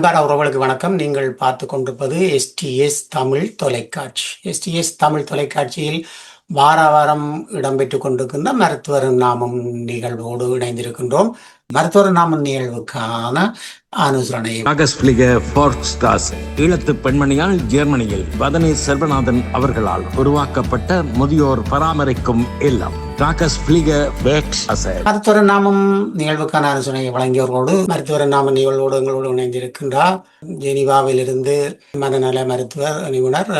அன்பான உறவுகளுக்கு வணக்கம். நீங்கள் பார்த்து கொண்டிருப்பது எஸ்டிஎஸ் தமிழ் தொலைக்காட்சி. எஸ்டிஎஸ் தமிழ் தொலைக்காட்சியில் வார வாரம் இடம்பெற்றுக் கொண்டிருக்கின்ற மருத்துவர் நாமம் நிகழ்வோடு இணைந்திருக்கின்றோம். மருத்துவர் நாமம் நிகழ்வுக்கான ஆலோசனை ஈழத்து பெண்மணியால் ஜெர்மனியில் வதனி செல்வநாதன் அவர்களால் உருவாக்கப்பட்ட முதியோர் பராமரிக்கும் இல்லம். மருத்துவ நாமம் நிகழ்வுக்கான ஆலோசனையை வழங்கியவர்களோடு மருத்துவ நாம நிகழ்வோடு எங்களோடு இணைந்திருக்கின்றார் ஜெனிவாவில் இருந்து மனநல மருத்துவர் நிபுணர்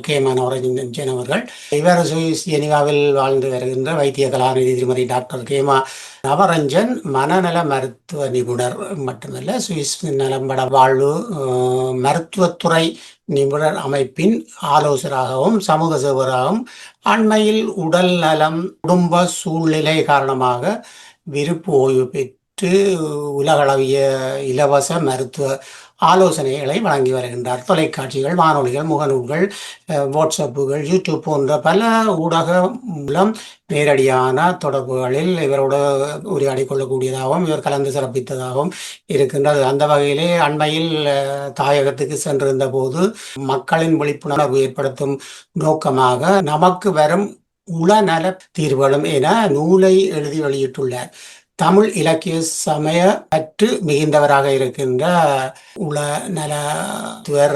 கே நவரஞ்சன் அவர்கள். இவர் சுவிஸ் ஜெனிவாவில் வாழ்ந்து வருகின்ற வைத்திய கலாநிதி திருமதி டாக்டர் கேமா நவரஞ்சன் மனநல மருத்துவ நிபுணர் மட்டுமல்ல, சுவிஸ் நலம்பட வாழ்வு மருத்துவத்துறை நிபுணர் அமைப்பின் ஆலோசகராகவும் சமூக சேவராகவும் அண்மையில் உடல் நலம் குடும்ப சூழ்நிலை காரணமாக விருப்பு ஓய்வு பெற்று உலகளவிய இலவச மருத்துவ ஆலோசனைகளை வழங்கி வருகின்றார். தொலைக்காட்சிகள், வானொலிகள், முகநூல்கள், வாட்ஸ்அப்புகள், யூடியூப் போன்ற பல ஊடக மூலம் நேரடியான தொடர்புகளில் இவரோடு உரையாடி கொள்ளக்கூடியதாகவும் இவர் கலந்து சிறப்பித்ததாகவும் இருக்கின்றது. அந்த வகையிலே அண்மையில் தாயகத்துக்கு சென்றிருந்த போது மக்களின் விழிப்புணர்வு ஏற்படுத்தும் நோக்கமாக நமக்கு வரும் உளநல தீர்வுகளும் என நூலை எழுதி வெளியிட்டுள்ளார். தமிழ் இலக்கிய சமய பற்று மிகுந்தவராக இருக்கின்ற உளநலத்துவர்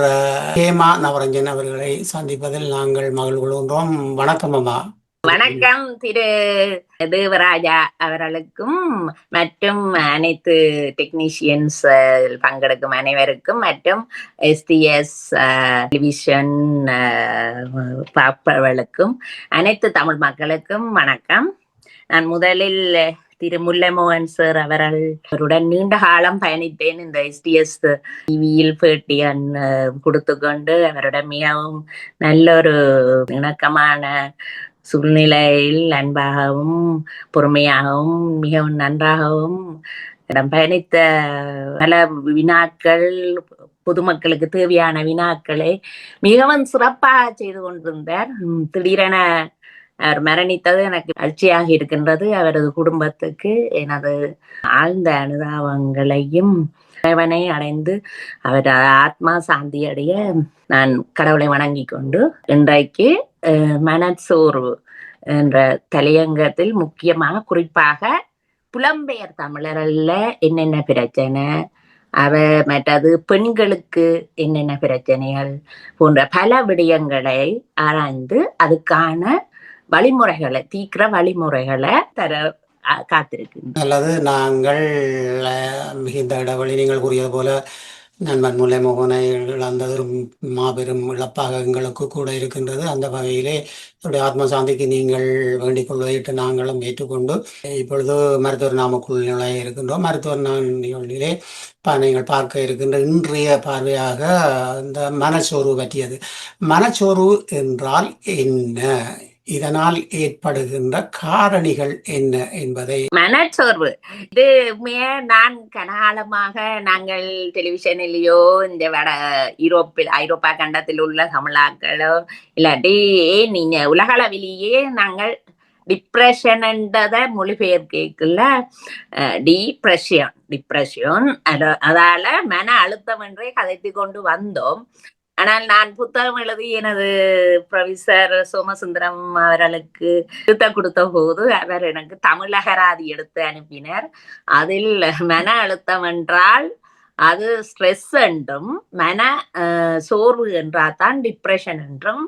கேமா நவரஞ்சன் அவர்களை சந்திப்பதில் நாங்கள் மகிழ்வு கொள்கின்றோம். வணக்கம் அம்மா. வணக்கம் திரு தேவராஜா அவர்களுக்கும் மற்றும் அனைத்து டெக்னீஷியன்ஸ் பங்கெடுக்கும் அனைவருக்கும் மற்றும் எஸ்டிஎஸ் டெலிவிஷன் பார்ப்பவர்களுக்கும் அனைத்து தமிழ் மக்களுக்கும் வணக்கம். நான் முதலில் திரு முல்லைமோகன் சார் அவர்களுடன் நீண்ட காலம் பயணித்தேன். இந்த எஸ்டிஎஸ் டிவியில் பேட்டி கொடுத்து கொண்டு அவருடன் மிகவும் நல்ல ஒரு இணக்கமான சூழ்நிலையில் அன்பாகவும் பொறுமையாகவும் மிகவும் நன்றாகவும் பயணித்த பல வினாக்கள், பொதுமக்களுக்கு தேவையான வினாக்களை மிகவும் சிறப்பாக செய்து கொண்டிருந்தார். திடீரென அவர் மரணித்தது எனக்கு அழ்ச்சியாக இருக்கின்றது. அவரது குடும்பத்துக்கு எனது ஆழ்ந்த அனுதாபங்களையும் இறைவனை அடைந்து அவர் ஆத்மா சாந்தி அடைய நான் கடவுளை வணங்கி கொண்டு இன்றைக்கு மனச்சோர்வு என்ற தலையங்கத்தில் முக்கியமாக குறிப்பாக புலம்பெயர் தமிழர்ல என்னென்ன பிரச்சனை, மற்றது பெண்களுக்கு என்னென்ன பிரச்சனைகள் போன்ற பல விடயங்களை ஆராய்ந்து அதுக்கான வழிமுறைகளை தீக்கிர வழிமுறைகளை தர காத்திருக்கு. அல்லது நாங்கள் மிகுந்த இடைவெளி நீங்கள் கூறியது போல நண்பன் முல்லைமோகனை இழந்தது ஒரு மாபெரும் இழப்பாக எங்களுக்கு கூட இருக்கின்றது. அந்த வகையிலே என்னுடைய ஆத்ம சாந்திக்கு நீங்கள் வேண்டிக் கொள்வதையிட்டு நாங்களும் ஏற்றுக்கொண்டு இப்பொழுது மருத்துவர் நாமக்குள் நிலைய இருக்கின்றோம். மருத்துவர் நிகழ்விலே நீங்கள் பார்க்க இருக்கின்ற இன்றைய பார்வையாக இந்த மனச்சோர்வு பற்றியது. மனச்சோர்வு என்றால் என்ன, இதனால் ஏற்படுகின்ற காரணிகள் என்ன என்பதை. மனச்சோர்வு இது நான் கனகாலமாக நாங்கள் டெலிவிஷனிலேயோ இந்த ஐரோப்பா கண்டத்தில் உள்ள தமிழாக்களோ இல்லாட்டி நீங்க உலகளவிலேயே நாங்கள் டிப்ரெஷன் என்றதை மொழிபெயர்க்கல டிப்ரெஷன் அதால மன அழுத்தம் என்றே கதைத்து கொண்டு வந்தோம். ஆனால் நான் புத்தகம் எழுதி எனது ப்ரொஃபசர் சோமசுந்தரம் அவர்களுக்கு கொடுத்த போது அவர் எனக்கு தமிழகராதி எடுத்து அனுப்பினர். அதில் மன அழுத்தம் என்றால் அது ஸ்ட்ரெஸ் என்றும் மன சோர்வு என்றால் தான் டிப்ரெஷன் என்றும்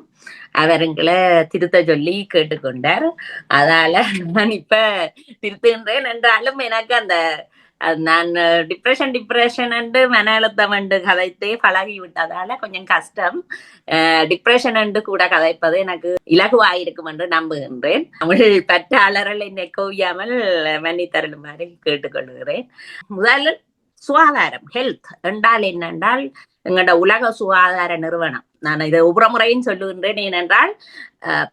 அவருங்களை திருத்த சொல்லி கேட்டுக்கொண்டார். அதால நான் இப்ப திருத்துகின்றேன் என்றாலும் எனக்கு அந்த நான் டிப்ரெஷன் என்று மன அழுத்தம் என்று கதைத்தே பழகி விட்டதால கொஞ்சம் கஷ்டம். டிப்ரெஷன் என்று கூட கதைப்பது எனக்கு இலகுவாயிருக்கும் என்று நம்புகின்றேன். தமிழ் பற்றாளர்கள் என்னை கோவியாமல் மன்னித்தருளுமாறு கேட்டுக்கொள்கிறேன். முதல் சுகாதாரம், ஹெல்த் என்றால் என்னென்றால் எங்களோட உலக சுகாதார நிறுவனம், நான் இதை ஒவ்வொரு முறையும் சொல்லுகின்றேன். ஏனென்றால்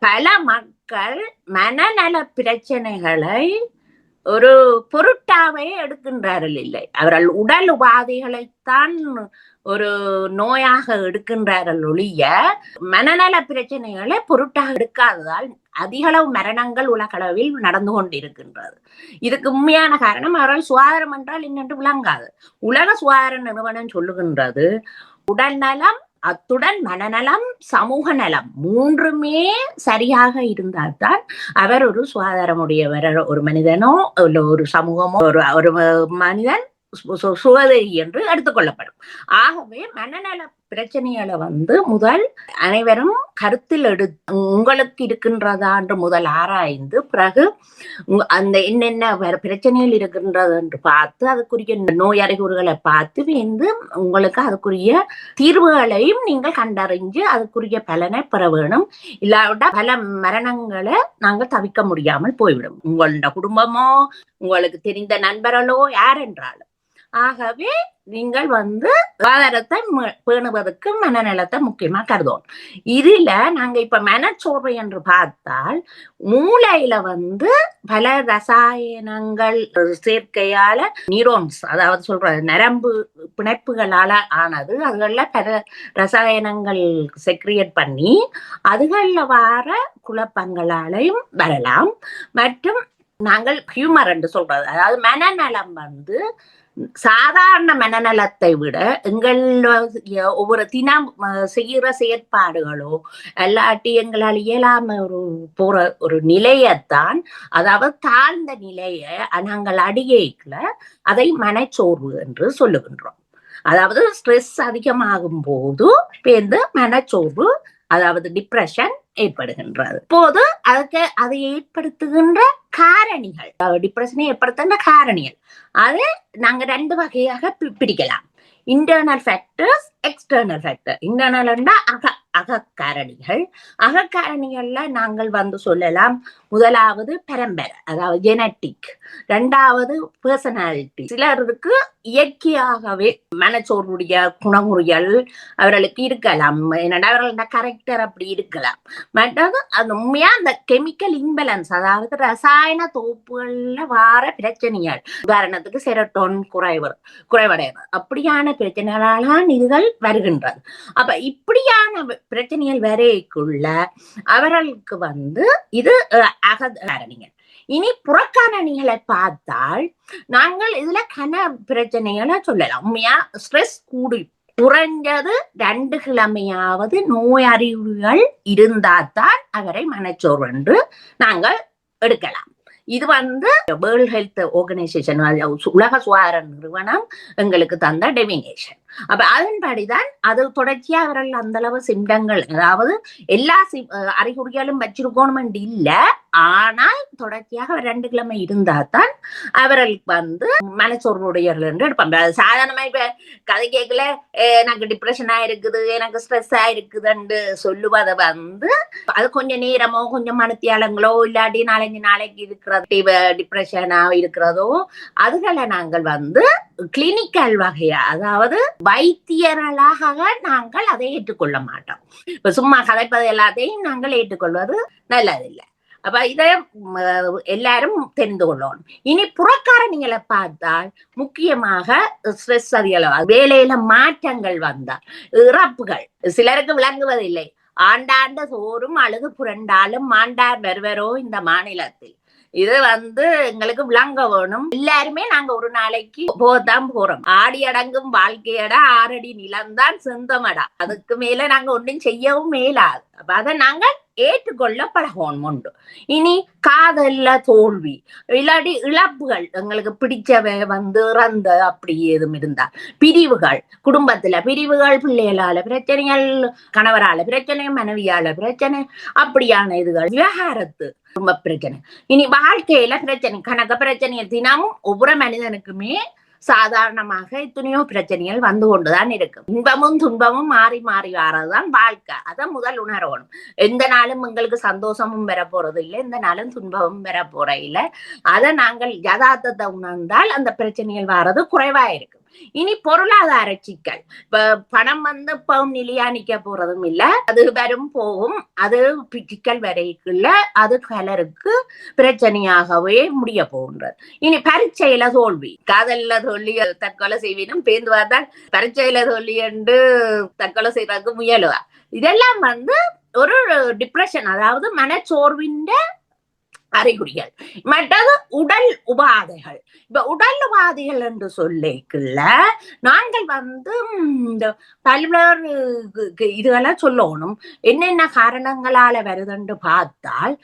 பல மக்கள் மனநல பிரச்சனைகளை ஒரு பொருட்டாவே எடுக்கின்றார்கள் இல்லை. அவர்கள் உடல் உபாதைகளைத்தான் ஒரு நோயாக எடுக்கின்றார்கள் ஒழிய மனநல பிரச்சனைகளை பொருட்டாக எடுக்காததால் அதிக அளவு மரணங்கள் உலகளவில் நடந்து கொண்டிருக்கின்றது. இதுக்கு உண்மையான காரணம் அவர்கள் சுகாதாரம் என்றால் என்னென்று விளங்காது. உலக சுகாதார நிறுவனம் சொல்லுகின்றது உடல் நலம் அத்துடன் மனநலம் சமூக நலம் மூன்றுமே சரியாக இருந்தால்தான் அவர் ஒரு சுகாதாரமுடையவர், ஒரு மனிதனோ இல்ல ஒரு சமூகமோ ஒரு மனிதன் சுகதை என்று எடுத்துக்கொள்ளப்படும். ஆகவே மனநல பிரச்சனைகளை முதல் அனைவரும் கருத்தில் உங்களுக்கு இருக்கின்றதா என்று முதல் ஆராய்ந்து பிறகு அந்த என்னென்ன பிரச்சனைகள் இருக்கின்றது என்று பார்த்து அதுக்குரிய நோய் அறிகுறிகளை பார்த்து உங்களுக்கு அதுக்குரிய தீர்வுகளையும் நீங்கள் கண்டறிஞ்சு அதுக்குரிய பலனை பெற வேணும். இல்லாவிட்டா பல மரணங்களை நாங்கள் தவிர்க்க முடியாமல் போய்விடும். உங்களோட குடும்பமோ உங்களுக்கு தெரிந்த நண்பர்களோ யார் என்றாலும். ஆகவே நீங்கள் சுகாதாரத்தை பேணுவதற்கு மனநலத்தை முக்கியமா கருதுவோம். இதுல நாங்க இப்ப மனச்சோர்வு என்று பார்த்தால் மூளையில பல ரசாயனங்கள் சேர்க்கையால நியூரோன்ஸ், அதாவது சொல்ற நரம்பு பிணைப்புகளால ஆனது, அதுகள்ல பல ரசாயனங்கள் செக்ரியேட் பண்ணி அதுகள்ல வர குழப்பங்களாலையும் வரலாம். மற்றும் நாங்கள் ஹியூமர் என்று சொல்றது, அதாவது மனநலம் சாதாரண மனநலத்தை விட எங்கள் ஒவ்வொரு தினம் செய்கிற செயற்பாடுகளோ அல்லாட்டி எங்களால் இயலாம போற ஒரு நிலையத்தான், அதாவது தாழ்ந்த நிலையை நாங்கள் அடியேக்கல அதை மனச்சோர்வு என்று சொல்லுகின்றோம். அதாவது ஸ்ட்ரெஸ் அதிகமாகும் போது மனச்சோர்வு, அதாவது டிப்ரெஷன் ஏற்படுகின்றது. இப்போது அதை ஏற்படுத்துகின்ற காரணிகள், டிப்ரெஷனை ஏற்படுத்துகின்ற காரணிகள், அதை நாங்க 2 வகையாக பிரிக்கலாம். Internal factors, external factor. Internal அகக்காரணிகள். அகக்காரணிகள்ல நாங்கள் சொல்லலாம், முதலாவது பரம்பரை, அதாவது ஜெனட்டிக். 2வது பர்சனாலிட்டி. சிலருக்கு இயற்கையாகவே மனச்சோர்வுடைய குணமுறிகள் அவர்களுக்கு இருக்கலாம், அவர்களோட கேரக்டர் அப்படி இருக்கலாம். மற்றது அது உண்மையா அந்த கெமிக்கல் இம்பேலன்ஸ், அதாவது ரசாயன தொகுப்புகள்ல வார பிரச்சனைகள், உதாரணத்துக்கு செரோட்டோன் குறைவடைவது, அப்படியான பிரச்சனைகளால் இதுகள் வருகின்றது. அப்ப இப்படியான பிரச்சனைகள் வரைக்குள்ள அவர்களுக்கு இது அகக்காரணிகள். இனி புறக்காரணிகளை பார்த்தால் நாங்கள் இதுல பிரச்சனைகளை சொல்லலாம். உண்மையா ஸ்ட்ரெஸ் குறைஞ்சது 2 கிழமையாவது நோய் அறிகுறிகள் இருந்தால்தான் அவரை மனச்சோர்வு என்று நாங்கள் எடுக்கலாம். இது வேர்ல்ட் ஹெல்த் ஆர்கனைசேஷன், உலக சுகாதார நிறுவனம் எங்களுக்கு தந்த டெபினேஷன். அப்ப அதன்படிதான் அது தொடர்ச்சியா அவர்கள் அந்த அளவு சிம்டங்கள், அதாவது எல்லா அறிகுறிகளும் வச்சிருக்கணும் இல்ல, ஆனால் தொடர்ச்சியாக 2 கிழமை இருந்தால்தான் அவர்களுக்கு மனச்சோர்வுடையவர்கள் என்று எடுப்பாங்க. சாதாரணமா இப்ப கதை கேட்கல எனக்கு டிப்ரெஷனா இருக்குது, எனக்கு ஸ்ட்ரெஸ்ஸா இருக்குதுன்னு சொல்லுவதை அது கொஞ்சம் நேரமோ கொஞ்சம் மனத்தியாலங்களோ இல்லாட்டி 4-5 நாளைக்கு இருக்கிற டிப்ரெஷனா இருக்கிறதோ அதுகளை நாங்கள் கிளினிக்கல் வகையா, அதாவது வைத்தியர்களாக நாங்கள் அதை ஏற்றுக்கொள்ள மாட்டோம். இப்ப சும்மா கதைப்பது எல்லாத்தையும் நாங்கள் ஏற்றுக்கொள்வது நல்லதில்லை. அப்ப இதை எல்லாரும் தெரிந்து கொள்ளணும். இனி புறக்காரணிகளை பார்த்தால் முக்கியமாக ஸ்ட்ரெஸ் அதிகம், வேலையில மாற்றங்கள் வந்தால், இறப்புகள் சிலருக்கு விளங்குவதில்லை. ஆண்டாண்ட சோறும் அழுது புரண்டாலும் மாண்டார் வருவரோ இந்த மாநிலத்தில். இது எங்களுக்கு விளங்க வேணும். எல்லாருமே நாங்க ஒரு நாளைக்கு போதான் போறோம். ஆடி அடங்கும் வாழ்க்கையடா 6 அடி நிலம்தான் சொந்தமடா, அதுக்கு மேல நாங்க ஒன்றும் செய்யவும் மேலாது. அப்ப அதை நாங்க ஏற்றுக்கொள்ள பழகணும் உண்டு. இனி காதல்ல தோல்வி இல்லாட்டி இழப்புகள், எங்களுக்கு பிடிச்சவை இறந்த அப்படி ஏதும் இருந்தா, பிரிவுகள், குடும்பத்துல பிரிவுகள், பிள்ளைகளால பிரச்சனைகள், கணவரால பிரச்சனை, மனைவியால பிரச்சனை, அப்படியான இதுகள், விவகாரத்து குடும்ப பிரச்சனை. இனி வாழ்க்கையில பிரச்சனை, கணக்க பிரச்சனை, தினமும் ஒவ்வொரு மனிதனுக்குமே சாதாரணமாக எத்தனையோ பிரச்சனைகள் கொண்டுதான் இருக்கு. இன்பமும் துன்பமும் மாறி மாறி வாரதுதான் வாழ்க்கை. அதை முதல் உணரணும். எந்த நாளும் எங்களுக்கு சந்தோஷமும் பெற போறது இல்லை, எந்த நாளும் துன்பமும் பெற போற இல்லை. அதை நாங்கள் யதார்த்தத்தை உணர்ந்தால் அந்த பிரச்சனைகள் வாரது குறைவா இருக்கு. இனி பொருளாதார சிக்கல். இப்ப பணம் வந்து இப்ப நிலையா நிக்க போறதும் இல்ல, அது வரும் போகும். அது சிக்கல் வரைக்குள்ள அது பலருக்கு பிரச்சனையாகவே முடிய போகின்றது. இனி பரீட்சையில தோல்வி, காதல்ல தோல்வி தற்கொலை செய்வினும் பேந்து பார்த்தால் பரீட்சையில தோல்வி என்று தற்கொலை செய்யறதுக்கு முயலுவா. இதெல்லாம் வந்து ஒரு டிப்ரெஷன், அதாவது மனச்சோர்வின் அறிகுறிகள். மற்றது உடல் உபாதைகள். இப்ப உடல் உபாதைகள் என்று சொல்லிக்குள்ள நாங்கள் வந்து இந்த பல்வேறு இதுவெல்லாம் சொல்லணும். என்னென்ன காரணங்களால வருதுன்னு பார்த்தால்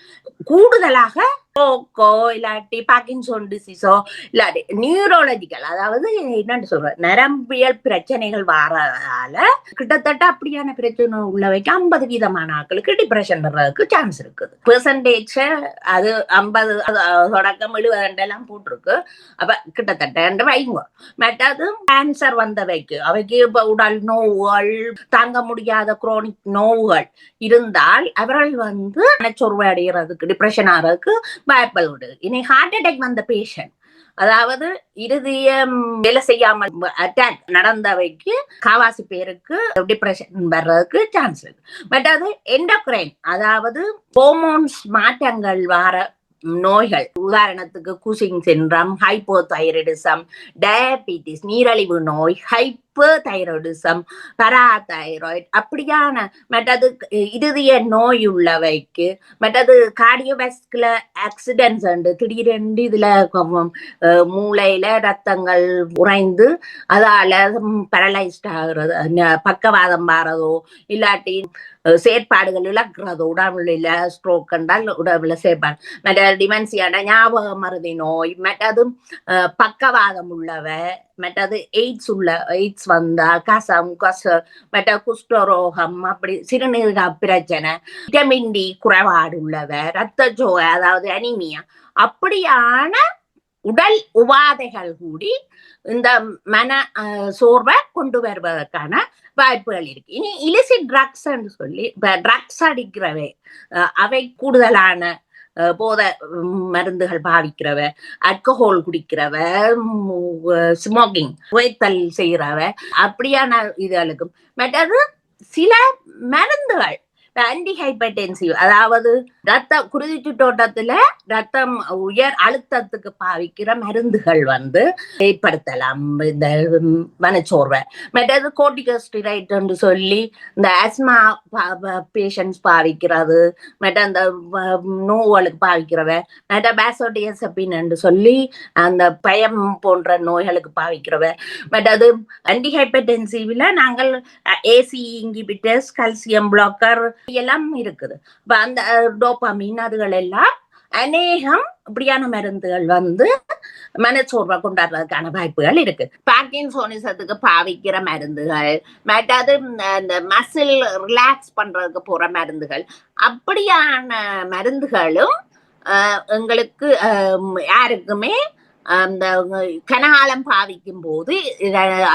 கூடுதலாக போக்கோ இல்லாட்டி பார்க்கின்சன் டிசீஸோ இல்லாட்டி நியூரோலஜிக்கல், அதாவது என்னன்னு சொல்ற நரம்பியல் பிரச்சனைகள் வரதால கிட்டத்தட்ட அப்படியான பிரச்சனை உள்ளவைக்கு 50% ஆட்களுக்கு டிப்ரெஷன் வர்றதுக்கு சான்ஸ் இருக்குது. பெர்சன்டேஜ் அது 50 தொடக்கம் 70 போட்டிருக்கு. அப்ப கிட்டத்தட்ட வைங்க. மற்றது கேன்சர் வந்தவைக்கு அவைக்கு இப்ப உடல் நோவுகள், தாங்க முடியாத குரோனிக் நோவுகள் இருந்தால் அவர்கள் வந்து மனச்சோர்வு அடைகிறதுக்கு, டிப்ரெஷன் ஆகிறதுக்கு வாய்ப்புகள் உண்டு. இனி ஹார்ட் அட்டாக் வந்த பேஷண்ட், அதாவது இருதயம் வேலை செய்யாமல் அட்டாக் நடந்தவைக்கு காவாசி பேருக்கு டிப்ரெஷன் வர்றதுக்கு சான்ஸ் இருக்கு. பட் அது எண்டோக்ரைன், அதாவது ஹோமோன்ஸ் மாற்றங்கள் வர நோய்கள், உதாரணத்துக்கு குசிங் சிண்ட்ரம், ஹைப்போதைராய்டிசம், டயபிட்டிஸ் நீரிழிவு நோய், ஹைப்போதைராய்டிசம், பராதைராய்டு, அப்படியான மற்றது இருதய நோய் உள்ளவைக்கு, மற்றது கார்டியோவாஸ்குலர் ஆக்சிடென்ட்ஸ் உண்டு. திடீரென்று இதுல மூளையில ரத்தங்கள் உறைந்து அதால பேரலைஸ்ட் ஆகுறது, பக்கவாதம் மாறதோ இல்லாட்டி செயற்பாடுகள் இழக்கிறதோ, உடம்புல ஸ்ட்ரோக் கண்டால் உடம்புல செயற்பாடு, மற்ற டிமென்சியான ஞாபக மருதி நோய், மற்றது பக்கவாதம் உள்ளவ, மற்றது எய்ட்ஸ் வந்தால் கசம் மற்ற குஷ்டரோகம், அப்படி சிறுநீரக பிரச்சனை, விட்டமின் டி குறைபாடு உள்ளவ, ரத்த சோகை அதாவது அனிமியா, அப்படியான உடல் உபாதைகள் கூடி இந்த மன சோர்வை கொண்டு வருவதற்கான வாய்ப்புகள் இருக்கு. இனி இலிசிட் ட்ரக்ஸ் என்று சொல்லி ட்ரக்ஸ் அடிக்கிறவை, அவை கூடுதலான போத மருந்துகள் பாவிக்கிறவ, அல்கஹால் குடிக்கிறவ, ஸ்மோக்கிங் புகைத்தல் செய்யறவ, அப்படியான இதுகளுக்கும். மற்றது சில மருந்துகள் ஆன்டி ஹைப்பர்டென்சிவ், அதாவது ரத்த குருதி சுற்றோட்டத்துல ரத்தம் உயர் அழுத்தத்துக்கு பாவிக்கிற மருந்துகள் வந்து ஏற்படுத்தலாம் இந்த மனச்சோர்வை. மற்றது கோர்டிகோஸ்டெராய்ட் என்று சொல்லி இந்த ஆஸ்மா பேஷண்ட்ஸ் பாவிக்கிறது, மற்ற அந்த நோய்களுக்கு பாவிக்கிறவ, மற்ற பேசோடியசபின் என்று சொல்லி அந்த பயம் போன்ற நோய்களுக்கு பாவிக்கிறவ. மற்றது ஆன்டி ஹைப்பர்டென்சிவ்ல நாங்கள் ஏசி இன்ஹிபிட்டர்ஸ், கால்சியம் பிளாக்கர் எல்லாம் இருக்குது. அந்த டோபாமின் அதுகள் எல்லாம் அநேகம் இப்படியான மருந்துகள் வந்து மனச்சோர்வை கொண்டாடுறதுக்கான வாய்ப்புகள் இருக்கு. பார்க்கின்சோனிசத்துக்கு பாவிக்கிற மருந்துகள், மற்றது இந்த மசில் ரிலாக்ஸ் பண்றதுக்கு போற மருந்துகள், அப்படியான மருந்துகளும் எங்களுக்கு யாருக்குமே அந்த கனகாலம் பாவிக்கும் போது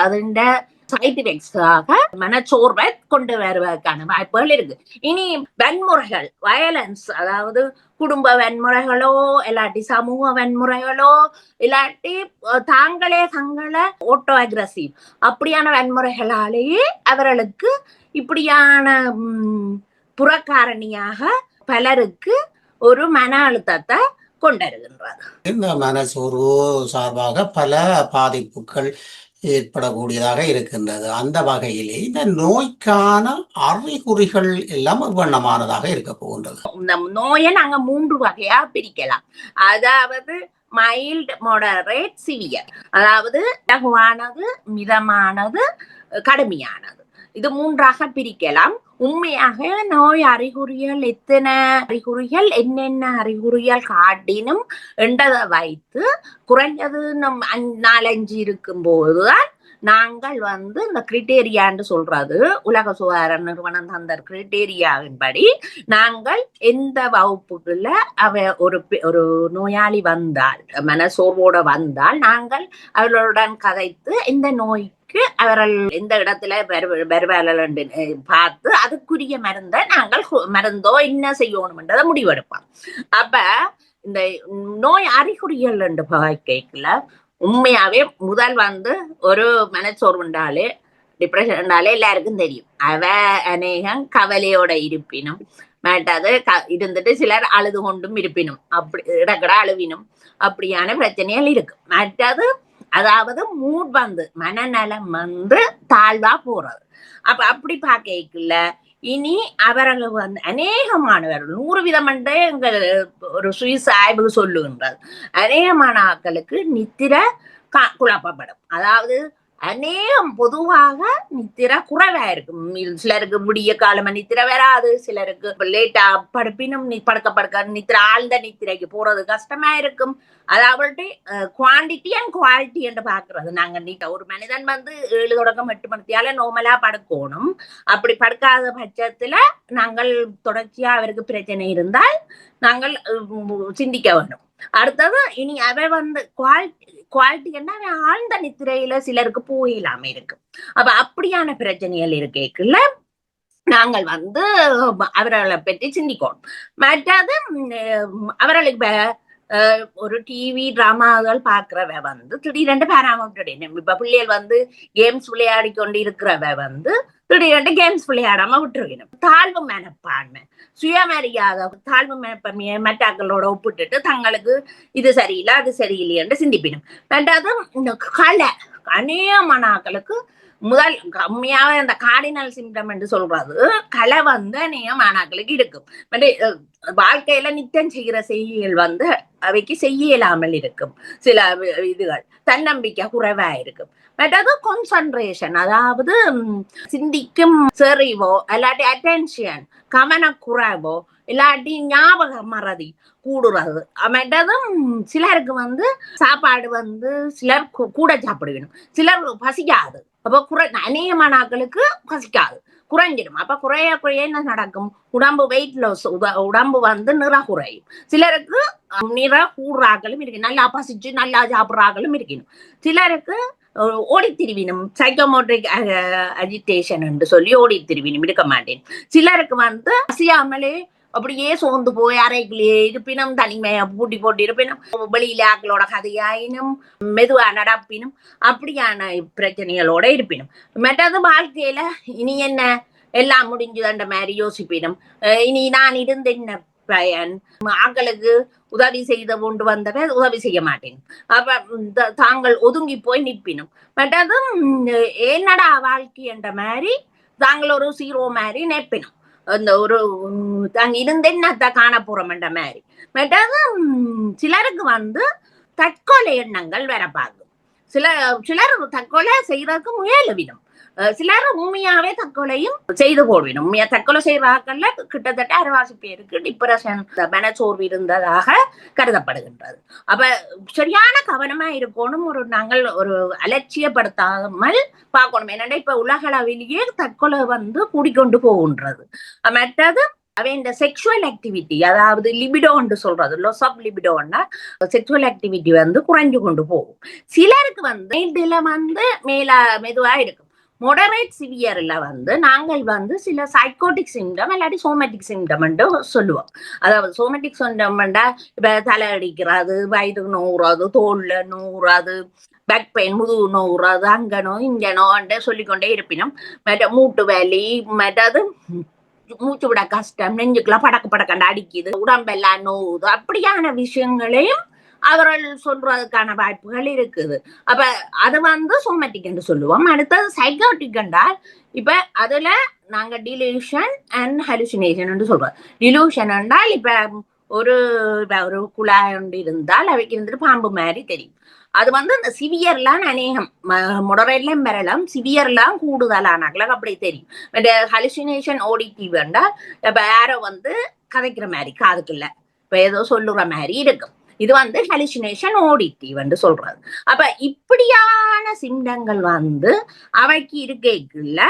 அதோட சைட் எஃபெக்ட்ஸாக மனச்சோர்வை கொண்டு வருவதற்கான வாய்ப்புகள் இருக்கு. இனி வன்முறைகள், வயலன்ஸ், அதாவது குடும்ப வன்முறைகளோ இல்லாட்டி சமூக வன்முறைகளோ இல்லாட்டி தங்களே ஓட்டோ அக்ரசிவ் அப்படியான வன்முறைகளாலேயே அவர்களுக்கு இப்படியான புறக்காரணியாக பலருக்கு ஒரு மன அழுத்தத்தை கொண்டிருக்கின்றது. இந்த மனச்சோர்வு சார்பாக பல பாதிப்புகள் ஏற்படக்கூடியதாக இருக்கின்றது. அந்த வகையிலே இந்த நோய்க்கான அறிகுறிகள் எல்லாம் வண்ணமானதாக இருக்க போகின்றது. இந்த நோயை நாங்க 3 வகையா பிரிக்கலாம். அதாவது மைல்ட், மாடரேட், சிவியர், அதாவது லகுவானது, மிதமானது, கடுமையானது. இது 3ஆக பிரிக்கலாம். உண்மையாக நோய் அறிகுறிகள் எத்தனை அறிகுறிகள், என்னென்ன அறிகுறிகள் காட்டினும் என்றதை வைத்து குறைஞ்சது 4-5 இருக்கும் போதுதான் நாங்கள் வந்து இந்த கிரிட்டேரியான்னு சொல்றது, உலக சுகாதார நிறுவனம் தந்த கிரிட்டேரியாவின்படி நாங்கள் எந்த வகுப்புக்குள்ள ஒரு நோயாளி வந்தால், மனசோர்வோட வந்தால், நாங்கள் அவர்களுடன் கதைத்து இந்த நோய் அவர்கள் எந்த இடத்துல வருவார்கள் பார்த்து அதுக்குரிய மருந்தோ என்ன செய்யணும்ன்றதை முடிவெடுப்பாங்க. அப்ப இந்த நோய் அறிகுறிகள் என்று கேட்கல, உண்மையாவே முதல் வந்து ஒரு மனச்சோர்வுண்டாலே டிப்ரெஷன்டாலே எல்லாருக்கும் தெரியும். அவ அநேகம் கவலையோட இருப்பினும் மேட்டாது இருந்துட்டு சிலர் அழுது கொண்டும் இருப்பினும் அப்படி இடக்கட அழுவினும் அப்படியான பிரச்சனைகள் இருக்கு. மற்றது அதாவது மூட் வந்து மனநலம் வந்து தாழ்வா போறது. அப்ப அப்படி பார்க்கல இனி அவர்கள் வந்து அநேகமானவர்கள் 100% எங்கள் ஒரு சுவிஸ் ஆய்வு சொல்லுகின்றது. அநேகமான ஆட்களுக்கு நித்திர குழப்பப்படும். அதாவது அநேகம் பொதுவாக நித்திர குறைவா இருக்கும். சிலருக்கு விடிய காலமா நித்திர வராது, சிலருக்கு லேட்டா படுப்பினும் படுக்க நித்திர ஆழ்ந்த நித்திரைக்கு போறது கஷ்டமா இருக்கும். அதாவது குவான்டிட்டி அண்ட் குவாலிட்டி என்று பாக்குறது. நாங்க ஒரு மனிதன் வந்து 7 தொடக்கம் 8 மணித்தியால நோமலா படுக்கணும். அப்படி படுக்காத பட்சத்துல நாங்கள் தொடர்ச்சியா அவருக்கு பிரச்சனை இருந்தால் நாங்கள் சிந்திக்க வேண்டும். அடுத்தது இனி அவ வந்து குவாலிட்டி என்ன ஆழ்ந்த நித்திரையில சிலருக்கு போயிடாம இருக்கு. அப்ப அப்படியான பிரச்சனைகள் இருக்கேக்குள்ள நாங்கள் வந்து அவர்களை பற்றி சிந்திக்கணும். மற்றது அவர்களுக்கு ஒரு டிவி டிராமாக்கள் பாக்குறவ வந்து திடீரென்று பேராம இப்ப பிள்ளைகள் வந்து கேம்ஸ் விளையாடி கொண்டு இருக்கிறவ வந்து திடீரென்று கேம்ஸ் விளையாடாம விட்டுருக்கணும். தாழ்வு மனப்பான்மை, சுயமரியாதை, தாழ்வு மனப்பான்மையை மற்றாக்களோட ஒப்பிட்டுட்டு தங்களுக்கு இது சரியில்லை அது சரியில்லைன்னு சிந்திப்பினும். ரெண்டாவது இந்த கலை அநேகமான ஆக்களுக்கு முதல் கம்மியாக அந்த கார்டினல் சிம்டம் என்று சொல்றது கலை வந்து அநேகமானாக்களுக்கு இருக்கும். வாழ்க்கையில நித்தம் செய்கிற செய்திகள் வந்து அவைக்கு செய்ய இயலாமல் இருக்கும். சில இதுகள் தன்னம்பிக்கை குறைவா இருக்கும். மற்றது கான்சன்ட்ரேஷன், அதாவது சிந்திக்கும் செறிவோ இல்லாட்டி அட்டென்ஷன் கவனக்குறைவோ இல்லாட்டி ஞாபக மறதி கூடுறது. மற்றதும் சிலருக்கு வந்து சாப்பாடு வந்து சிலர் கூட சாப்பிடுவேணும், சிலர் பசிக்காது. அப்ப அநேகமான ஆட்களுக்கு பசிக்காது, குறைஞ்சிடும். அப்ப குறைய என்ன நடக்கும்? உடம்பு வெயிட் லாஸ், உடம்பு வந்து நிற குறையும். சிலருக்கு நிற கூடுறாக்களும் இருக்கு, நல்லா பசிச்சு நல்லா சாப்பிடுறாக்களும் இருக்கணும். சிலருக்கு ஓடி திரிவினும், சைக்கோமோட்ரிக் அஜிடேஷன் என்று சொல்லி ஓடி திரிவினும் இருக்க மாட்டேன். சிலருக்கு வந்து பசியாமலே அப்படியே சோர்ந்து போய் அறைக்குள்ளேயே இருப்பினும், தனிமையை பூட்டி போட்டு இருப்பினும், வெளியில ஆக்களோட கதையாயினும் மெதுவா நடப்பினும் அப்படியான பிரச்சனைகளோட இருப்பினும். மற்றது வாழ்க்கையில இனி என்ன எல்லாம் முடிஞ்சுதன்ற மாதிரி யோசிப்பினும், இனி நான் இருந்த என்ன பயன், ஆக்களுக்கு உதவி செய்த கொண்டு வந்தவ உதவி செய்ய மாட்டேன். அப்ப தாங்கள் ஒதுங்கி போய் நிற்பினும். மற்றது என்னடா வாழ்க்கை என்ற மாதிரி தாங்கள் ஒரு சீரோ மாதிரி நிற்பினும். அந்த ஒரு தாங்க இருந்தேன்னா காண போறோம்ன்ற மாதிரி. மற்றது சிலருக்கு வந்து தற்கொலை எண்ணங்கள் வேற பார்க்கும். சிலர் தற்கொலை செய்யறதுக்கு முயலுவிடும். சிலர் உண்மையாவே தற்கொலையும் செய்து போடுவிடும். உண்மையா தற்கொலை செய்வாக்கள்ல கிட்டத்தட்ட 60 பேருக்கு டிப்ரெஷன் மனச்சோர்வு இருந்ததாக கருதப்படுகின்றது. அப்ப சரியான கவனமா இருக்கணும். நாங்கள் ஒரு அலட்சியப்படுத்தாமல் பார்க்கணும். என்னன்னா இப்ப உலக அளவிலேயே தற்கொலை வந்து கூடிக்கொண்டு போகின்றது. மற்றது இந்த செக்ஷுவல் ஆக்டிவிட்டி, அதாவது லிபிடோன்னு சொல்றது, லாஸ் ஆஃப் லிபிடோன்னா செக்ஷுவல் ஆக்டிவிட்டி வந்து குறைஞ்சு கொண்டு போகும். சிலருக்கு வந்து இதுல வந்து மெதுவா இருக்கும். மொடரேட் சிவியர்ல வந்து நாங்கள் வந்து சில சைக்கோட்டிக் சிம்டம் இல்லாட்டி சோமேட்டிக் சிம்டம் சொல்லுவோம். அதாவது சோமேட்டிக் சிம்டம்டா இப்ப தலை அடிக்கிறது, வயிறு நோவுறது, தோல்ல நோவுறது, பேக் பெயின் முதுகு நோவுறது, அங்கனோ இங்கனோ சொல்லிக்கொண்டே இருப்பினும், மூட்டு வலி, மற்றது மூச்சு விட கஷ்டம், நெஞ்சுக்குள்ள படக்கண்டு அடிக்குது, உடம்பெல்லாம் நோவுது, அப்படியான விஷயங்களையும் அவர்கள் சொல்றதுக்கான வாய்ப்புகள் இருக்குது. அப்ப அது வந்து சோமேட்டிக் என்று சொல்லுவோம். அடுத்தது சைக்கோட்டிக் என்றால் இப்ப அதுல நாங்க டிலூஷன் அண்ட் ஹலுசினேஷன் என்று சொல்றோம். டிலூஷன் என்றால் இப்ப ஒரு குழாய் ஒன்று இருந்தால் அவைக்கு இருந்துட்டு பாம்பு மாதிரி தெரியும். அது வந்து இந்த சிவியர்லாம் அநேகம் மொடரேட்லாம் பெறலாம், சிவியர்லாம் கூடுதலானாக்கள அப்படி தெரியும். ஹலுசினேஷன் ஆடிட்டிவ் என்றால் இப்ப யாரோ வந்து கதைக்கிற மாதிரி காதுக்குள்ள இப்ப ஏதோ சொல்லுற மாதிரி இருக்கும். இது வந்து ஹலுசினேஷன் ஆடிட்டிவ் என்று சொல்றது. அப்ப இப்படியான சிம்டங்கள் வந்து அவைக்கு இருக்கைக்குள்ள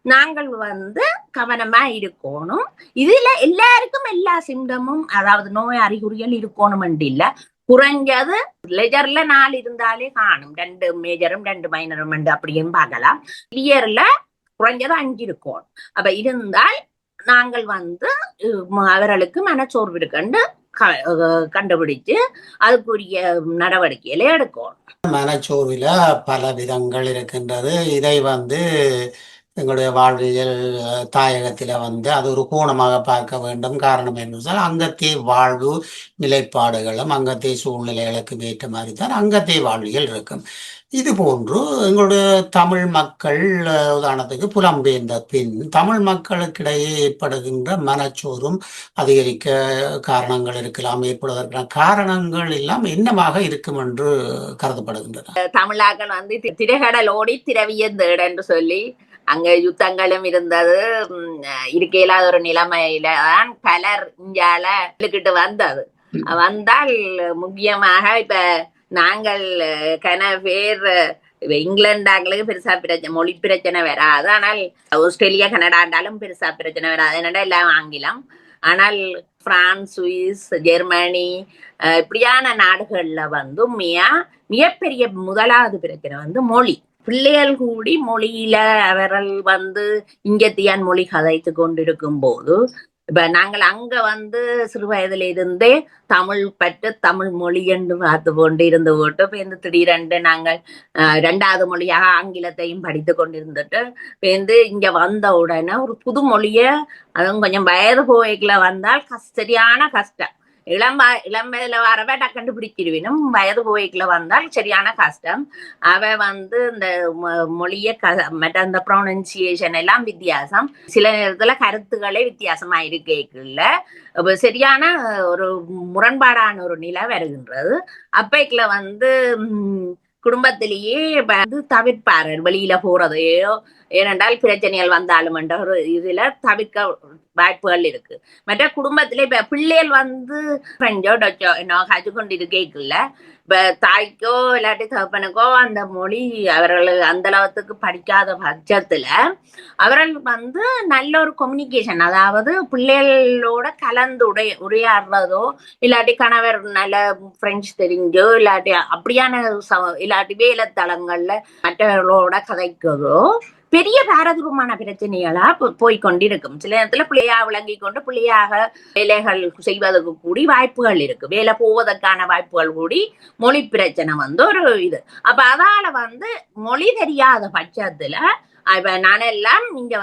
நாங்கள் வந்து கவனமா இருக்கணும். இதுல எல்லாருக்கும் எல்லா சிம்டமும், அதாவது நோய் அறிகுறிகள் இருக்கணும் இல்ல. குறைஞ்சது லெஜர்ல 4 இருந்தாலே காணும். 2 மேஜரும் 2 மைனரும் அப்படியும் பார்க்கலாம். கிளியர்ல குறைஞ்சது 5 இருக்கும். அப்ப இருந்தால் நாங்கள் வந்து அவர்களுக்கு மனச்சோர்வு இருக்குன்னு கண்டுபிடிச்சு அதுக்குரிய நடவடிக்கைகளை எடுக்கணும். மனச்சோர்வில பல விதங்கள் இருக்கின்றது. இதை எங்களுடைய வாழ்வியல் தாயகத்தில் அது ஒரு கோணமாக பார்க்க வேண்டும். காரணம் என்றால் அங்கத்தே வாழ்வு நிலைப்பாடுகளும் அங்கத்தே சூழ்நிலைகளுக்கு ஏற்ற மாதிரி தான் அங்கத்தே வாழ்வியல் இருக்கும். இது போன்று எங்களுடைய தமிழ் மக்கள் உதாரணத்துக்கு புலம்பெயர்ந்த பின் தமிழ் மக்களுக்கிடையே ஏற்படுகின்ற மனச்சோர்வும் அதிகரிக்க காரணங்கள் இருக்கலாம். ஏற்படுவதற்கான காரணங்கள் எல்லாம் என்னவாக இருக்கும் என்று கருதப்படுகின்றன. தமிழாக்கள் திரைகடல் ஓடி திரவியந்தேடு என்று சொல்லி அங்க யுத்தங்களும் இருந்தது. இருக்கையில்லாத ஒரு நிலைமையில தான் பலர் இந்தியால வந்தது. வந்தால் முக்கியமாக இப்ப நாங்கள் பேர் இங்கிலாண்டாங்களுக்கு பெருசா பிரச்சனை, மொழி பிரச்சனை வராது. ஆனால் ஆஸ்திரேலியா கனடாண்டாலும் பெருசா பிரச்சனை வராது. என்னடா எல்லாம் ஆங்கிலம். ஆனால் பிரான்ஸ், சுவிஸ், ஜெர்மனி இப்படியான நாடுகள்ல மிகப்பெரிய முதலாவது பிரச்சனை மொழி. பிள்ளைகள் கூடி மொழியில அவர்கள் இங்கத்தியான் மொழி கதைத்து கொண்டிருக்கும் போது இப்ப நாங்கள் அங்க சிறு வயதுல இருந்தே தமிழ் பற்று தமிழ் மொழி என்று பார்த்து கொண்டு இருந்து போட்டு இப்ப திடீரென்று நாங்கள் 2வது மொழியாக ஆங்கிலத்தையும் படித்து கொண்டிருந்துட்டு இங்க வந்த உடனே ஒரு புது மொழிய அதுவும் கொஞ்சம் வயது போய்க்குள்ள வந்தால் சரியான கஷ்டம். இளம்பயதுல வரவ கண்டுபிடிச்சிருவினும் வயது போய்க்குள்ள வந்தால் சரியான கஷ்டம். அவ இந்த மொழிய மற்ற அந்த ப்ரொனன்சியேஷன் எல்லாம் வித்தியாசம். சில நேரத்துல கருத்துக்களே வித்தியாசமா இருக்கேக்குள்ள சரியான ஒரு முரண்பாடான ஒரு நிலை வருகின்றது. அப்பைக்குள்ள குடும்பத்திலேயே தவிர்ப்பாரு வெளியில போறதையோ, ஏனென்றால் பிரச்சனைகள் வந்தாலும் என்ற ஒரு இதுல தவிர்க்க வாய்ப்புகள் இருக்கு. மற்ற குடும்பத்திலே இப்ப பிள்ளைகள் பிரெஞ்சோ டச்சோ என்ன கற்று கொண்டிருக்கேக்குள்ள இப்ப தாய்க்கோ இல்லாட்டி தகப்பனுக்கோ அந்த மொழி அவர்கள் அந்த அளவுக்கு படிக்காத பட்சத்துல அவர்கள் நல்ல ஒரு கம்யூனிகேஷன், அதாவது பிள்ளைகளோட கலந்து உரையாடுறதோ இல்லாட்டி கணவர் நல்ல பிரெஞ்சு தெரிஞ்சோ இல்லாட்டி அப்படியான இல்லாட்டி வேலைத்தளங்கள்ல மற்றவர்களோட கதைக்கிறதோ பெரிய பாரதூரமான பிரச்சனைகளா போய்கொண்டிருக்கும். சில நேரத்துல பிள்ளையா விளங்கி கொண்டு பிள்ளையாக வேலைகள் செய்வதற்கு கூடி வாய்ப்புகள் இருக்கு. வேலை போவதற்கான வாய்ப்புகள் கூடி மொழி பிரச்சனை ஒரு இது. அப்ப அதால மொழி தெரியாத பட்சத்துல இப்ப நானெல்லாம் இங்க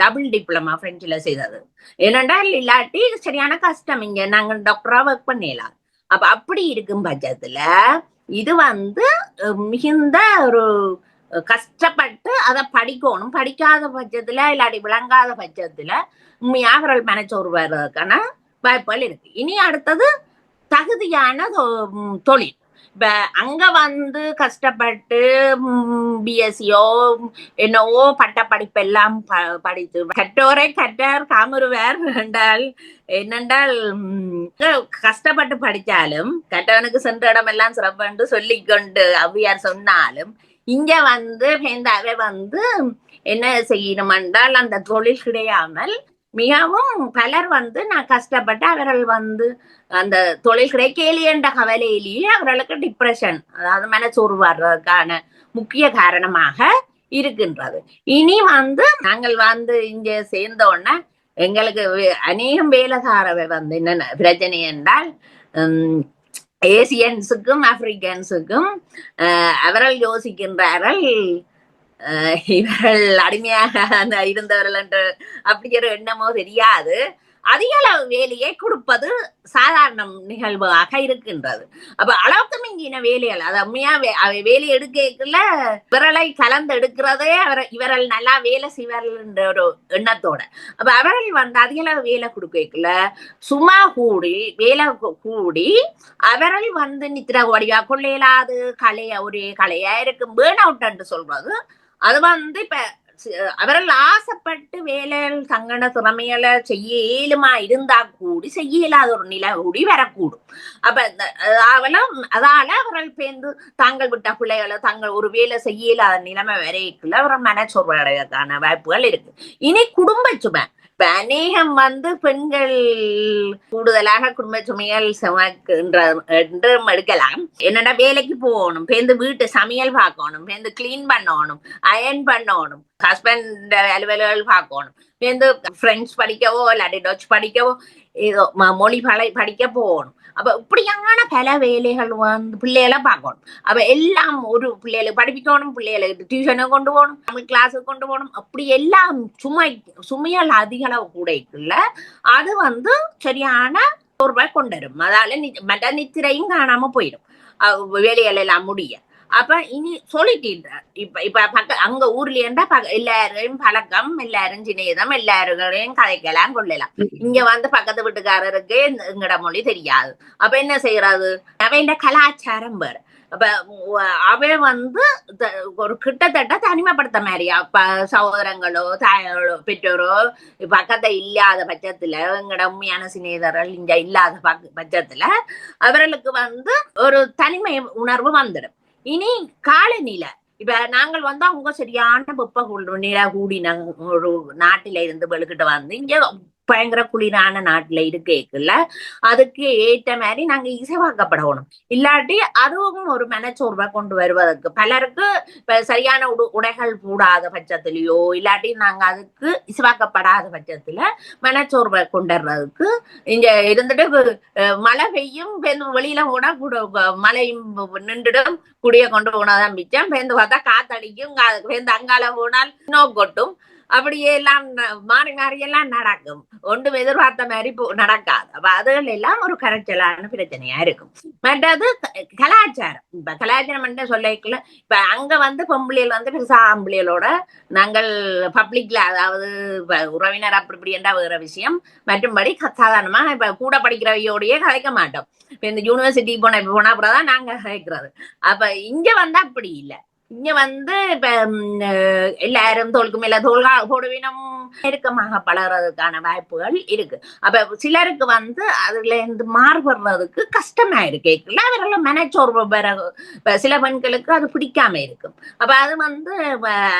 டபுள் டிப்ளமா பிரெஞ்சுல செய்தது. ஏனென்றால் இல்லாட்டி சரியான கஷ்டம். இங்க நாங்க டாக்டரா ஒர்க் பண்ணலாம். அப்ப அப்படி இருக்கும் பட்சத்துல இது மிகுந்த ஒரு கஷ்டப்பட்டு அதை படிக்கணும். படிக்காத பட்சத்துல இல்லாட்டி விளங்காத பட்சத்துல அவர்கள் மனச்சோர்வு வர்றதுக்கான வாய்ப்புகள் இருக்கு. இனி அடுத்தது தகுதியான தொழில். இப்ப அங்க கஷ்டப்பட்டு பிஎஸ்சியோ என்னவோ பட்ட படிப்பெல்லாம் படித்து கற்றோரை கற்றார் காமருவர் என்றால் என்னென்றால் கஷ்டப்பட்டு படிச்சாலும் கற்றவனுக்கு சென்ற இடம் எல்லாம் சிறப்பு என்று சொல்லிக்கொண்டு ஔவையார் சொன்னாலும் இங்க என்ன செய்யணும் என்றால் அந்த தொழில் கிடையாமல் மிகவும் பலர் நான் கஷ்டப்பட்டு அவர்கள் அந்த தொழில் கிடைக்கலையே என்ற கவலையிலேயே அவர்களுக்கு டிப்ரெஷன், அதாவது மனச்சோர்வு வர்றதுக்கான முக்கிய காரணமாக இருக்கின்றது. இனி நாங்கள் இங்க சேர்ந்த உடனே எங்களுக்கு அநேகம் வேலைக்காரவை என்ன பிரச்சனை என்றால் ஏசியன்ஸுக்கும் ஆப்பிரிக்கன்ஸுக்கும் அவர்கள் யோசிக்கின்றார்கள் இவர்கள் அடிமையாக இருந்தவர்கள் என்று அப்படி ஒரு எண்ணமோ தெரியாது. அதிக அளவு வேலையை கொடுப்பது சாதாரண நிகழ்வாக இருக்கின்றது. அப்ப அளவுக்கு மிஞ்சின வேலைகள் அது உண்மையா வேலை எடுக்கல விரலை கலந்து எடுக்கிறதே இவர்கள் நல்லா வேலை செய்வார்கள் என்ற ஒரு எண்ணத்தோட அப்ப அவர்கள் அதிக அளவு வேலை கொடுக்கல சும்மா கூடி வேலை கூடி அவர்கள் நித்திர வடிவா கொள்ளையிலாது ஒரே கலையா இருக்கும் பேர்ன் அவுட் என்று சொல்றது. அது இப்ப அவர்கள் ஆசைப்பட்டு வேலைகள் தங்கன திறமைகளை செய்ய இயலுமா இருந்தா கூடி செய்ய இயலாத ஒரு நிலை கூடி வரக்கூடும். அப்ப அதால அவர்கள் பேர்ந்து தாங்கள் விட்ட பிள்ளைகளை தாங்கள் ஒரு வேலை செய்ய இயலாத நிலைமை வரைக்குள்ள அவர்கள் மனச்சோர்வு அடைவதற்கான வாய்ப்புகள் இருக்கு. இனி குடும்ப சுமை இப்ப அநேகம் பெண்கள் கூடுதலாக குடும்ப சுமைகள் என்றும் எடுக்கலாம். என்னடா வேலைக்கு போகணும், பேருந்து வீட்டு சமையல் பார்க்கணும், பேருந்து கிளீன் பண்ணணும், அயர்ன் பண்ணணும், ஹஸ்பண்ட் அலுவலர்கள் பார்க்கணும், பேருந்து பிரெஞ்சு படிக்கவோ இல்லாட்டி டச் படிக்கவோ ஏதோ மொழி படிக்க போகணும். அப்ப இப்படியான பல வேலைகள் வந்து பிள்ளைகளை பார்க்கணும். அப்ப எல்லாம் ஒரு பிள்ளைகளை படிப்பிக்கணும், பிள்ளைகளுக்கு டியூஷனுக்கு கொண்டு போகணும், தமிழ் கிளாஸுக்கு கொண்டு போகணும். அப்படி எல்லாம் சுமையால் அதிக அளவு கூடைக்குள்ள அது வந்து சரியான ரூபாய் கொண்டு வரும். அதால மற்ற நித்திரையும் காணாம போயிடும் வேலைகள் எல்லாம் முடிய. அப்ப இனி சொல்லிட்டு இப்ப அங்க ஊர்ல இருந்தா எல்லாரையும் பழக்கம், எல்லாரும் சிநேதம், எல்லாரையும் கதைக்கலாம் கொள்ளலாம். இங்க வந்து பக்கத்து வீட்டுக்காரருக்கு எங்கட மொழி தெரியாது. அப்ப என்ன செய்யறது? அவன் கலாச்சாரம் வேற. அப்ப அவ வந்து ஒரு கிட்டத்தட்ட தனிமைப்படுத்த மாதிரி சகோதரங்களோ தாயோட பெற்றோரோ பக்கத்தை இல்லாத பட்சத்துல, எங்கட உண்மையான சிநேதர்கள் இங்க இல்லாத பட்சத்துல அவர்களுக்கு வந்து ஒரு தனிமை உணர்வு வந்துடும். இனி காலநிலை இப்ப நாங்கள் வந்து அவங்க சரியான வெப்ப நிலை கூடின ஒரு நாட்டில இருந்து வெளுக்கிட்டு வந்து இங்க பயங்கர குளிரான நாட்டுல இருக்கேக்குள்ள அதுக்கு ஏற்ற மாதிரி நாங்க இசைவாக்கப்படணும். இல்லாட்டி அதுவும் ஒரு மனச்சோர்வை கொண்டு வருவதற்கு பலருக்கு இப்ப சரியான உடைகள் கூடாத பட்சத்திலேயோ இல்லாட்டி நாங்க அதுக்கு இசைவாக்கப்படாத பட்சத்துல மனச்சோர்வை கொண்டுறதுக்கு இங்க இருந்துட்டு மழை பெய்யும் வெளியில போனா கூட மழையும் நின்றுடும், குடிய கொண்டு போனாதான் மிச்சம். பேருந்து பார்த்தா காத்தடிக்கும், பேருந்து அங்கால போனால் நோ கொட்டும். அப்படியே எல்லாம் மாறி மாறி எல்லாம் நடக்கும். ஒன்றும் எதிர்பார்த்த மாதிரி நடக்காது. அப்ப அதுகள் எல்லாம் ஒரு கரைச்சலான பிரச்சனையா இருக்கும். மற்றது கலாச்சாரம். இப்ப கலாச்சாரம் சொல்லிக்கல, இப்ப அங்க வந்து பொம்பளைகள் வந்து பெருசா ஆம்பளைகளோட நாங்கள் பப்ளிக்ல, அதாவது உறவினர் அப்படி இப்படி என்ற வேற விஷயம். மற்றும்படி சாதாரணமா இப்ப கூட படிக்கிறவையோடயே கதைக்க மாட்டோம். இப்ப இந்த யூனிவர்சிட்டி போனா அப்புறம்தான் நாங்க கதைக்கிறது. அப்ப இங்க வந்து அப்படி இல்லை. இங்க வந்து இப்ப எல்லாரும் தோளுக்கு மேல தோல்கா போடுவினம் நெருக்கமாக பழகிறதுக்கான வாய்ப்புகள் இருக்கு. அப்ப சிலருக்கு வந்து அதுல இருந்து மாறுபடுறதுக்கு கஷ்டமா இருக்கு. அவர்கள மனச்சோர்வு சில பெண்களுக்கு அது பிடிக்காம இருக்கும். அப்ப அது வந்து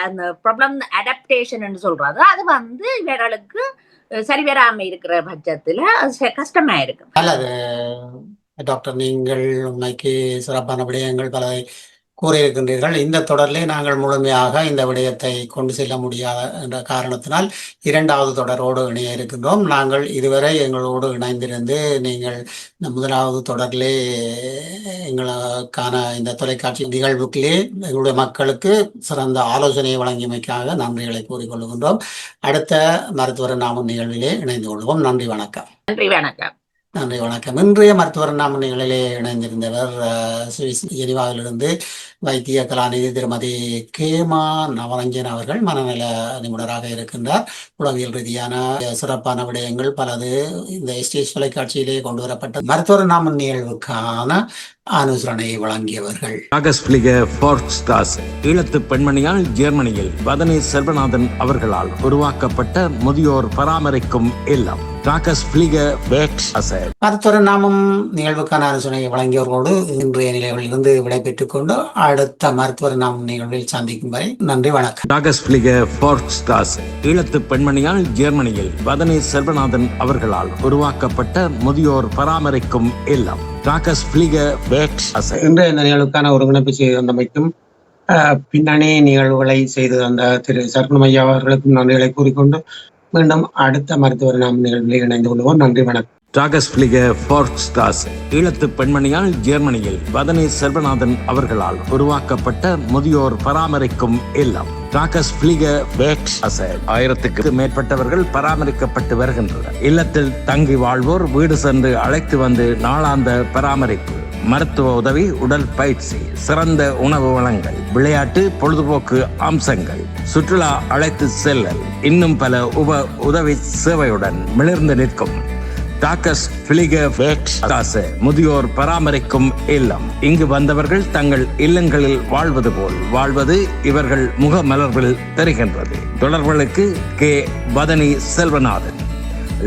அந்த ப்ராப்ளம் அடாப்டேஷன் சொல்றது, அது வந்து இவர்களுக்கு சரி வராம இருக்கிற பட்சத்துல கஷ்டமா இருக்கும். நல்லது டாக்டர், நீங்கள் உண்மைக்கு சிறப்பான விடயங்கள் பல கூறியிருக்கின்றீர்கள். இந்த தொடரிலே நாங்கள் முழுமையாக இந்த விடயத்தை கொண்டு செல்ல முடியாத என்ற காரணத்தினால் இரண்டாவது தொடரோடு இணைய இருக்கின்றோம். நாங்கள் இதுவரை எங்களோடு இணைந்திருந்து நீங்கள் இந்த முதலாவது தொடரிலே எங்களுக்கான இந்த தொலைக்காட்சி நிகழ்வுகளே எங்களுடைய மக்களுக்கு சிறந்த ஆலோசனையை வழங்கியமைக்காக நன்றிகளை கூறிக்கொள்கின்றோம். அடுத்த மருத்துவர் நாமம் நிகழ்விலே இணைந்து கொள்வோம். நன்றி, வணக்கம். நன்றி, வணக்கம். நன்றி, வணக்கம். இன்றைய மருத்துவர் நாம நிகழ்விலே இணைந்திருந்தவர் ஜெனீவாவிலிருந்து வைத்திய கலாநிதி திருமதி கேமா நவரஞ்சன் அவர்கள் மனநல நிபுணராக இருக்கின்றார். உளவியல் ரீதியான சிறப்பான விடயங்கள் பலது இந்த எஸ்டிஎஸ் தொலைக்காட்சியிலே கொண்டு வரப்பட்ட மருத்துவர் நாம நிகழ்வுக்கான ஆலோசனையை வழங்கியவர்கள் ஈழத்து பெண்மணியால் ஜெர்மனியில் வதனி செல்வநாதன் அவர்களால் உருவாக்கப்பட்ட முதியோர் பராமரிக்கும் இல்லம் மருத்துவர் நாமம் நிகழ்வுக்கான ஆலோசனையை வழங்கியவர்களோடு இன்றைய நிலைகளில் இருந்து விடைபெற்றுக் கொண்டு அடுத்த மருத்துவர் நாமம் நிகழ்வில் சந்திக்கும் வரை நன்றி, வணக்கம். ஈழத்து பெண்மணியால் ஜெர்மனியில் வதனி செல்வநாதன் அவர்களால் உருவாக்கப்பட்ட முதியோர் பராமரிக்கும் இல்லம் இன்றைய இந்த நிகழ்வுக்கான ஒருங்கிணைப்பு செய்து தந்தமைக்கும் பின்னணி நிகழ்வுகளை செய்து தந்த திரு சர்க்குணம் ஐயா அவர்களுக்கும் நன்றிகளை கூறிக்கொண்டு மீண்டும் அடுத்த மருத்துவர் நாம் நிகழ்வில் இணைந்து கொள்வோம். நன்றி, வணக்கம். ஈழத்து பெண்மணியால் ஜெர்மனியில் வதனி செல்வநாதன் அவர்களால் உருவாக்கப்பட்ட முதியோர் பராமரிக்கும் இல்லம் 1000க்கு மேற்பட்டவர்கள் பராமரிக்கப்பட்டு வருகின்றனர். இல்லத்தில் தங்கி வாழ்வோர் வீடு சென்று அழைத்து வந்து நாளாந்த பராமரிப்பு, மருத்துவ உதவி, உடல் பயிற்சி, சிறந்த உணவு வளங்கள், விளையாட்டு பொழுதுபோக்கு அம்சங்கள், சுற்றுலா அழைத்து செல்லல், இன்னும் பல உதவி சேவையுடன் மிளிர்ந்து நிற்கும் முதியோர் பராமரிக்கும் இல்லம். இங்கு வந்தவர்கள் தங்கள் இல்லங்களில் வாழ்வது போல் வாழ்வது இவர்கள் முகமலர்வில் தெரிகின்றது. தொடர்புகளுக்கு K. Vathani Selvanathan,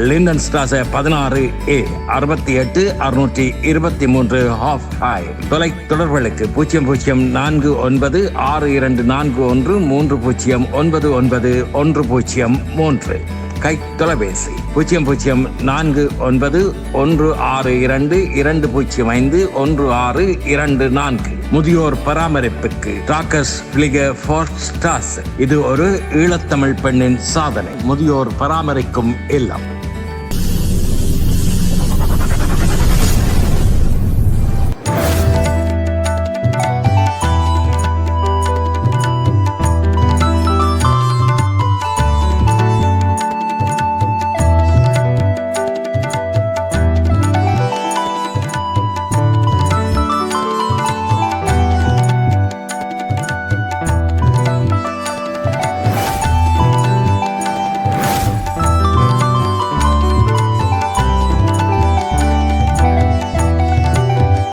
Linden Strasse 16A 68 623 ஹாஃப் ஹை. தொலை தொடர்புகளுக்கு 004024413099 கை தொலைபேசி 004162205124. முதியோர் பராமரிப்புக்கு இது ஒரு ஈழத்தமிழ் பெண்ணின் சாதனை. முதியோர் பராமரிக்கும் இல்லம்.